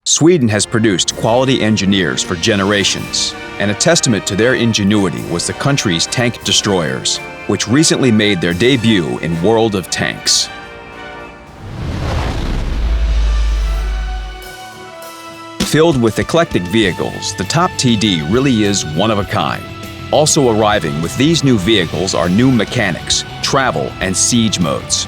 Sweden has produced quality engineers for generations, and a testament to their ingenuity was the country's tank destroyers, which recently made their debut in World of Tanks. Filled with eclectic vehicles, the top TD really is one of a kind. Also arriving with these new vehicles are new mechanics, travel, and siege modes.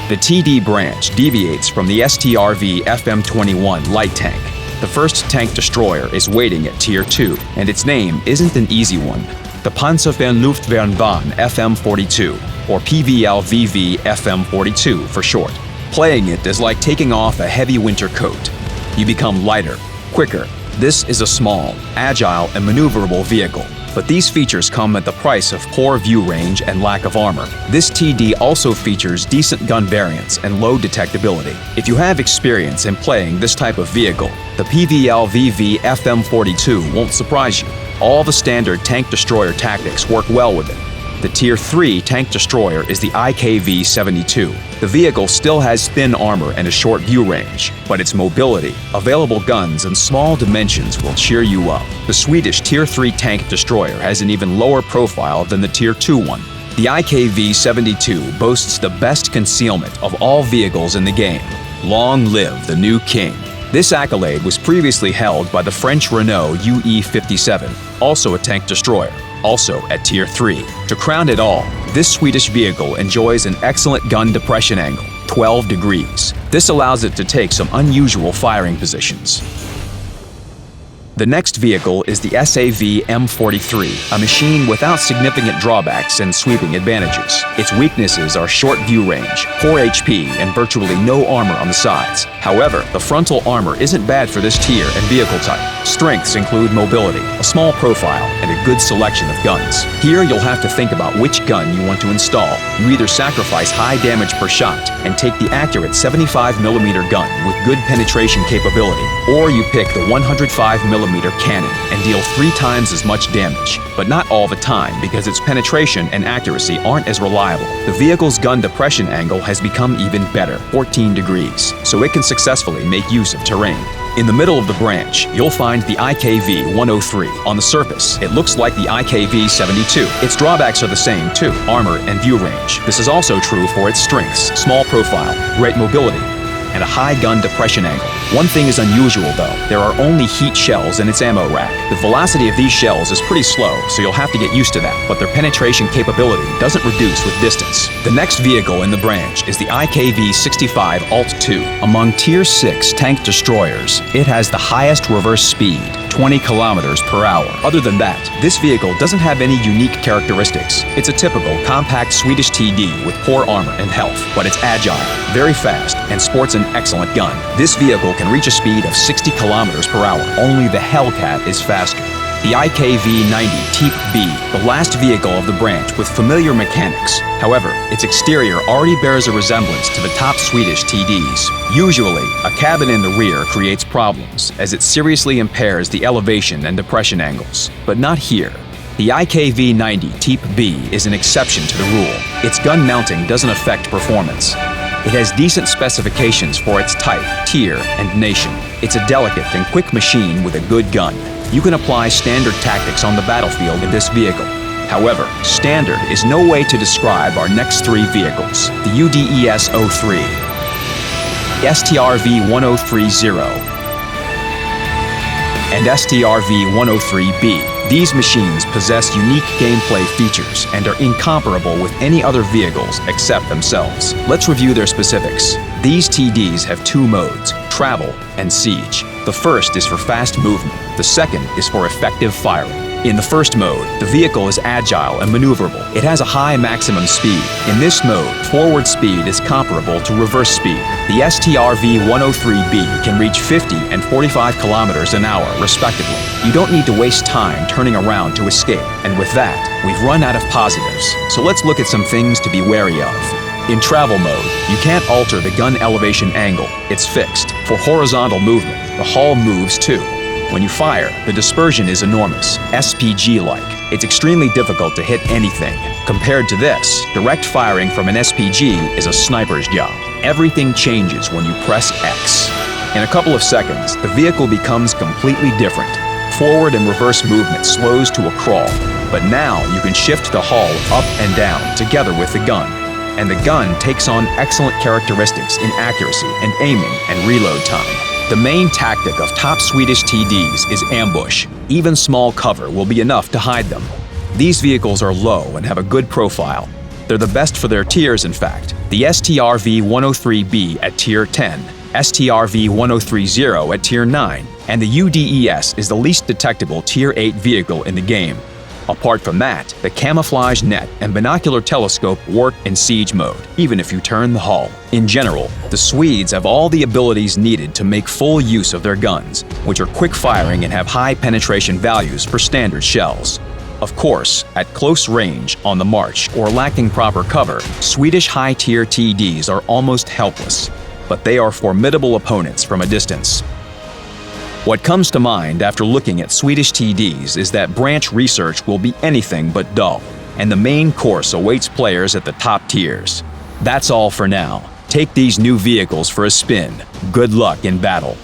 The TD branch deviates from the STRV FM21 light tank. The first tank destroyer is waiting at Tier 2, and its name isn't an easy one. The Panzerfernluftvernbahn FM42, or PVLVV FM42 for short. Playing it is like taking off a heavy winter coat. You become lighter, quicker. This is a small, agile, and maneuverable vehicle. But these features come at the price of poor view range and lack of armor. This TD also features decent gun variance and low detectability. If you have experience in playing this type of vehicle, the PVLVV FM42 won't surprise you. All the standard tank destroyer tactics work well with it. The Tier 3 tank destroyer is the IKV-72. The vehicle still has thin armor and a short view range, but its mobility, available guns, and small dimensions will cheer you up. The Swedish Tier 3 tank destroyer has an even lower profile than the Tier 2 one. The IKV-72 boasts the best concealment of all vehicles in the game. Long live the new king. This accolade was previously held by the French Renault UE-57, also a tank destroyer, also at Tier 3. To crown it all, this Swedish vehicle enjoys an excellent gun depression angle, 12 degrees. This allows it to take some unusual firing positions. The next vehicle is the SAV M43, a machine without significant drawbacks and sweeping advantages. Its weaknesses are short view range, poor HP, and virtually no armor on the sides. However, the frontal armor isn't bad for this tier and vehicle type. Strengths include mobility, a small profile, and a good selection of guns. Here you'll have to think about which gun you want to install. You either sacrifice high damage per shot and take the accurate 75mm gun with good penetration capability, or you pick the 105mm cannon and deal 3 times as much damage, but not all the time because its penetration and accuracy aren't as reliable. The vehicle's gun depression angle has become even better, 14 degrees, so it can successfully make use of terrain. In the middle of the branch, you'll find the IKV-103. On the surface, it looks like the IKV-72. Its drawbacks are the same too, armor and view range. This is also true for its strengths, small profile, great mobility, and a high gun depression angle. One thing is unusual though, there are only heat shells in its ammo rack. The velocity of these shells is pretty slow, so you'll have to get used to that, but their penetration capability doesn't reduce with distance. The next vehicle in the branch is the IKV-65 Alt-2. Among Tier 6 tank destroyers, it has the highest reverse speed, 20 kilometers per hour. Other than that, this vehicle doesn't have any unique characteristics. It's a typical compact Swedish TD with poor armor and health, but it's agile, very fast, and sports an excellent gun. This vehicle can reach a speed of 60 kilometers per hour. Only the Hellcat is faster. The IKV-90 Type B, the last vehicle of the branch with familiar mechanics. However, its exterior already bears a resemblance to the top Swedish TDs. Usually, a cabin in the rear creates problems, as it seriously impairs the elevation and depression angles. But not here. The IKV-90 Type B is an exception to the rule. Its gun mounting doesn't affect performance. It has decent specifications for its type, tier, and nation. It's a delicate and quick machine with a good gun. You can apply standard tactics on the battlefield in this vehicle. However, standard is no way to describe our next 3 vehicles. The UDES-03, STRV-1030, and STRV-103B. These machines possess unique gameplay features and are incomparable with any other vehicles except themselves. Let's review their specifics. These TDs have 2 modes, travel and siege. The first is for fast movement. The second is for effective firing. In the first mode, the vehicle is agile and maneuverable. It has a high maximum speed. In this mode, forward speed is comparable to reverse speed. The STRV-103B can reach 50 and 45 kilometers an hour, respectively. You don't need to waste time turning around to escape. And with that, we've run out of positives. So let's look at some things to be wary of. In travel mode, you can't alter the gun elevation angle. It's fixed. For horizontal movement, the hull moves too. When you fire, the dispersion is enormous, SPG-like. It's extremely difficult to hit anything. Compared to this, direct firing from an SPG is a sniper's job. Everything changes when you press X. In a couple of seconds, the vehicle becomes completely different. Forward and reverse movement slows to a crawl, but now you can shift the hull up and down together with the gun. And the gun takes on excellent characteristics in accuracy and aiming and reload time. The main tactic of top Swedish TDs is ambush. Even small cover will be enough to hide them. These vehicles are low and have a good profile. They're the best for their tiers, in fact. The STRV-103B at Tier 10, STRV-1030 at Tier 9, and the UDES is the least detectable Tier 8 vehicle in the game. Apart from that, the camouflage net and binocular telescope work in siege mode, even if you turn the hull. In general, the Swedes have all the abilities needed to make full use of their guns, which are quick-firing and have high penetration values for standard shells. Of course, at close range, on the march, or lacking proper cover, Swedish high-tier TDs are almost helpless, but they are formidable opponents from a distance. What comes to mind after looking at Swedish TDs is that branch research will be anything but dull, and the main course awaits players at the top tiers. That's all for now. Take these new vehicles for a spin. Good luck in battle.